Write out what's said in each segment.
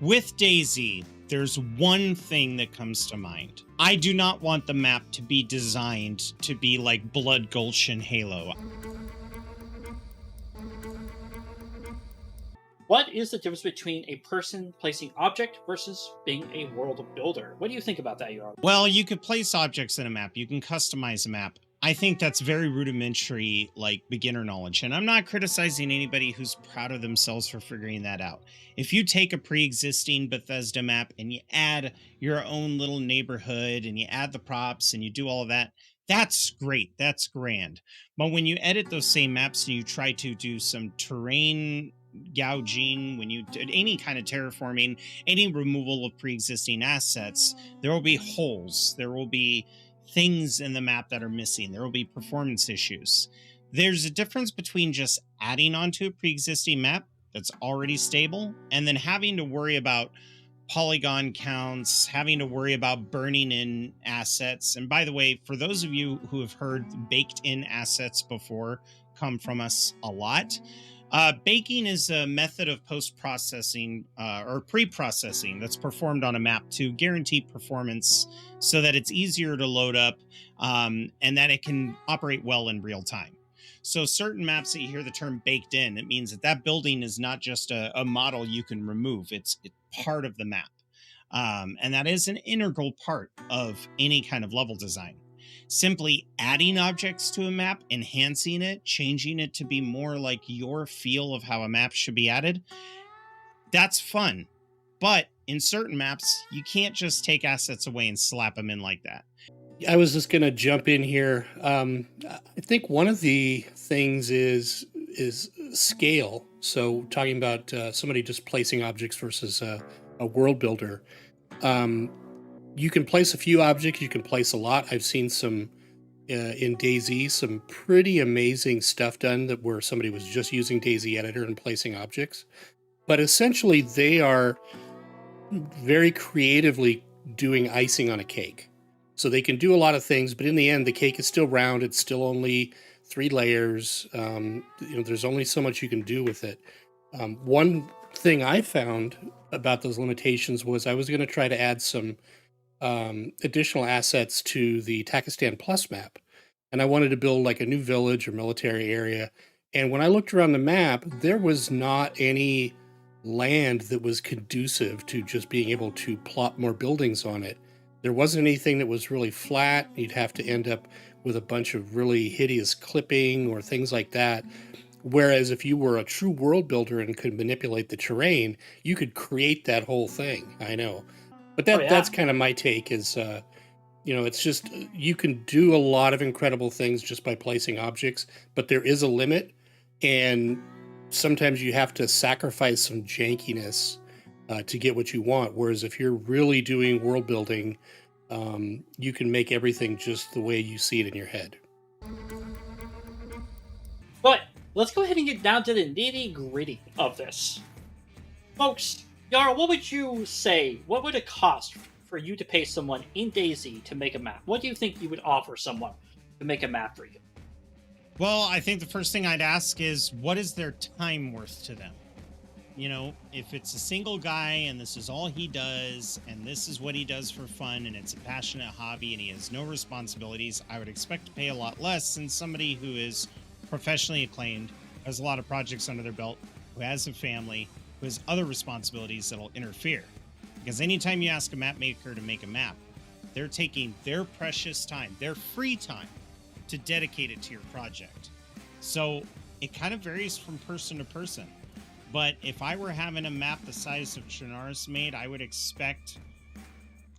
With DayZ, there's one thing that comes to mind. I do not want the map to be designed to be like Blood Gulch and Halo. What is the difference between a person placing object versus being a world builder? What do you think about that, Yarl? Well, you could place objects in a map. You can customize a map. I think that's very rudimentary, like beginner knowledge. And I'm not criticizing anybody who's proud of themselves for figuring that out. If you take a pre-existing Bethesda map and you add your own little neighborhood and you add the props and you do all of that, that's great. That's grand. But when you edit those same maps and you try to do some terrain gouging, when you did any kind of terraforming, any removal of pre-existing assets, there will be holes, there will be things in the map that are missing, there will be performance issues. There's a difference between just adding onto a pre-existing map that's already stable and then having to worry about polygon counts, having to worry about burning in assets. And by the way, for those of you who have heard baked in assets before come from us a lot, baking is a method of post-processing or pre-processing that's performed on a map to guarantee performance so that it's easier to load up and that it can operate well in real time. So certain maps that you hear the term baked in, it means that that building is not just a model you can remove. It's part of the map. And that is an integral part of any kind of level design. Simply adding objects to a map, enhancing it, changing it to be more like your feel of how a map should be added, that's fun. But in certain maps, you can't just take assets away and slap them in like that. I was just going to jump in here. I think one of the things is scale. So talking about somebody just placing objects versus a world builder. You can place a few objects, you can place a lot. I've seen some in DayZ, some pretty amazing stuff done that where somebody was just using DayZ editor and placing objects. But essentially they are very creatively doing icing on a cake. So they can do a lot of things, but in the end, the cake is still round. It's still only 3 layers. There's only so much you can do with it. One thing I found about those limitations was I was going to try to add some additional assets to the Takistan Plus map. And I wanted to build like a new village or military area. And when I looked around the map, there was not any land that was conducive to just being able to plot more buildings on it. There wasn't anything that was really flat. You'd have to end up with a bunch of really hideous clipping or things like that. Whereas if you were a true world builder and could manipulate the terrain, you could create that whole thing. I know. But that's kind of my take is, it's just, you can do a lot of incredible things just by placing objects, but there is a limit. And sometimes you have to sacrifice some jankiness to get what you want. Whereas if you're really doing world building, you can make everything just the way you see it in your head. But let's go ahead and get down to the nitty gritty of this. Folks, Yara, what would you say? What would it cost for you to pay someone in DayZ to make a map? What do you think you would offer someone to make a map for you? Well, I think the first thing I'd ask is, what is their time worth to them? If it's a single guy and this is all he does and this is what he does for fun and it's a passionate hobby and he has no responsibilities, I would expect to pay a lot less than somebody who is professionally acclaimed, has a lot of projects under their belt, who has a family, who has other responsibilities that'll interfere. Because anytime you ask a map maker to make a map, they're taking their precious time, their free time, to dedicate it to your project. So it kind of varies from person to person. But if I were having a map the size of Shannara's made, I would expect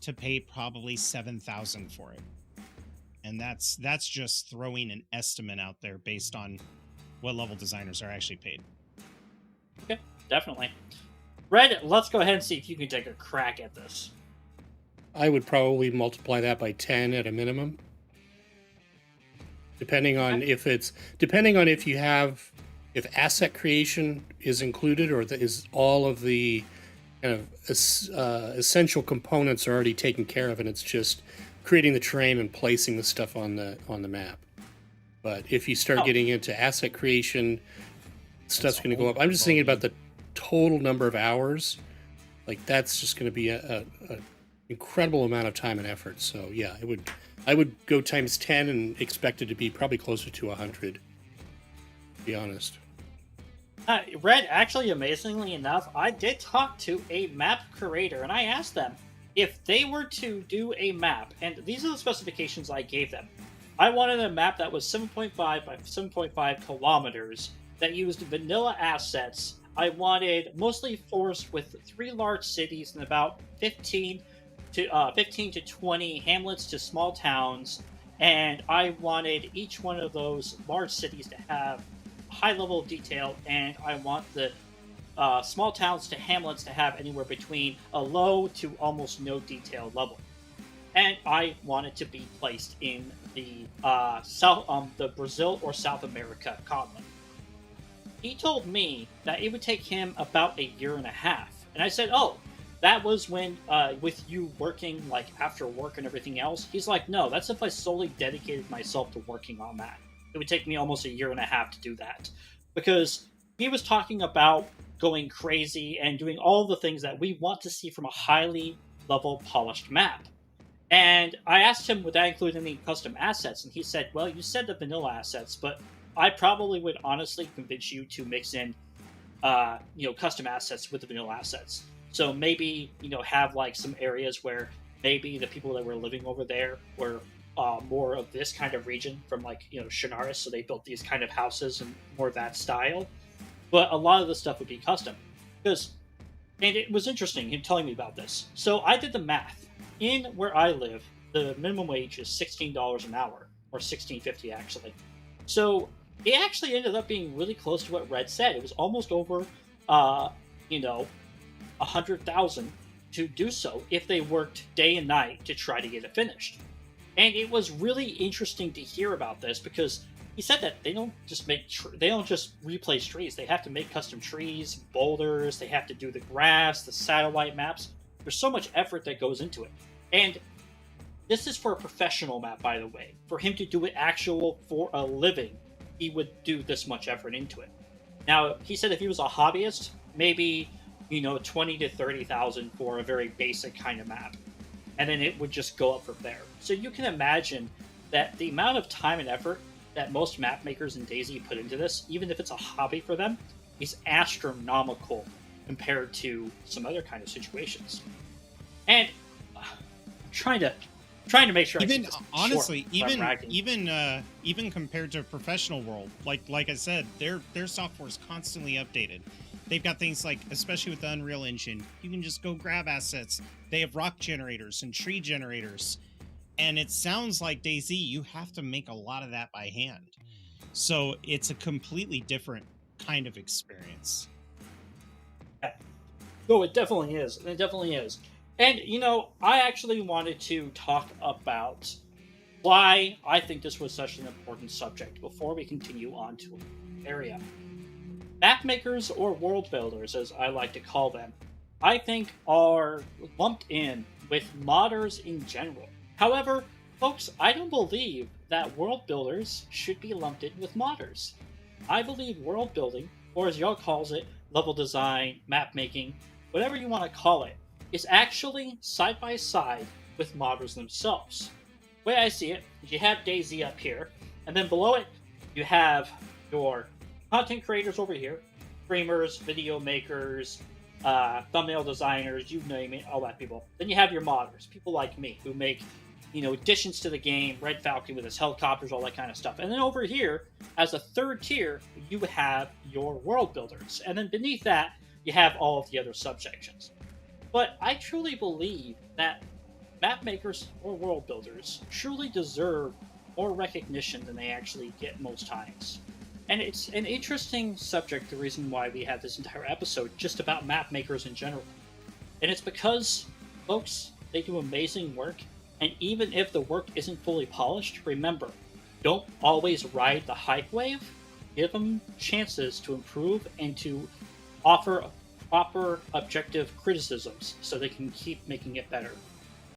to pay probably $7,000 for it. And that's just throwing an estimate out there based on what level designers are actually paid. Okay, definitely. Red, let's go ahead and see if you can take a crack at this. I would probably multiply that by 10 at a minimum. Depending on if asset creation is included or is all of the kind of essential components are already taken care of and it's just creating the terrain and placing the stuff on the map. But if you start getting into asset creation, stuff's going to go up. I'm just thinking about the total number of hours Like that's just going to be a incredible amount of time and effort. So yeah, I would go times 10 and expect it to be probably closer to 100. To be honest. Red, actually, amazingly enough, I did talk to a map creator, and I asked them if they were to do a map, and these are the specifications I gave them. I wanted a map that was 7.5 by 7.5 kilometers, that used vanilla assets. I wanted mostly forest with 3 large cities and about 15 to 20 hamlets to small towns, and I wanted each one of those large cities to have high level of detail, and I want the small towns to hamlets to have anywhere between a low to almost no detail level. And I want it to be placed in the the Brazil or South America continent. He told me that it would take him about a year and a half, and I said, "Oh, that was when with you working like after work and everything else." He's like, "No, that's if I solely dedicated myself to working on that. It would take me almost a year and a half to do that," because he was talking about going crazy and doing all the things that we want to see from a highly level polished map. And I asked him, would that include any custom assets? And he said, well, you said the vanilla assets, but I probably would honestly convince you to mix in, custom assets with the vanilla assets. So maybe, have like some areas where maybe the people that were living over there were more of this kind of region from Shinaris, so they built these kind of houses and more of that style. But a lot of the stuff would be custom. And it was interesting him telling me about this. So I did the math. In where I live, the minimum wage is $16 an hour, or $16.50 actually. So it actually ended up being really close to what Red said. It was almost over, 100,000 to do so if they worked day and night to try to get it finished. And it was really interesting to hear about this because he said that they don't just replace trees. They have to make custom trees, boulders. They have to do the grass, the satellite maps. There's so much effort that goes into it. And this is for a professional map, by the way. For him to do it for a living, he would do this much effort into it. Now, he said if he was a hobbyist, maybe, 20 to 30,000 for a very basic kind of map. And then it would just go up from there. So you can imagine that the amount of time and effort that most map makers in DayZ put into this, even if it's a hobby for them, is astronomical compared to some other kind of situations. And trying to make sure. Even honestly, even compared to a professional world, like I said, their software is constantly updated. They've got things like, especially with the Unreal Engine, you can just go grab assets. They have rock generators and tree generators, and it sounds like DayZ, you have to make a lot of that by hand. So it's a completely different kind of experience. Yeah. No, it definitely is. It definitely is. And, I actually wanted to talk about why I think this was such an important subject before we continue on to the area. Map makers, or world builders, as I like to call them, I think are lumped in with modders in general. However, folks, I don't believe that world builders should be lumped in with modders. I believe world building, or as y'all calls it, level design, map making, whatever you want to call it, is actually side by side with modders themselves. The way I see it is you have DayZ up here, and then below it you have your content creators over here, streamers, video makers, thumbnail designers, you name it, all that people. Then you have your modders, people like me who make additions to the game, Red Falcon with his helicopters, all that kind of stuff. And then over here, as a third tier, you have your world builders. And then beneath that, you have all of the other subsections. But I truly believe that map makers or world builders truly deserve more recognition than they actually get most times. And it's an interesting subject, the reason why we have this entire episode just about map makers in general. And it's because, folks, they do amazing work, and even if the work isn't fully polished, remember, don't always ride the hype wave. Give them chances to improve and to offer proper objective criticisms so they can keep making it better.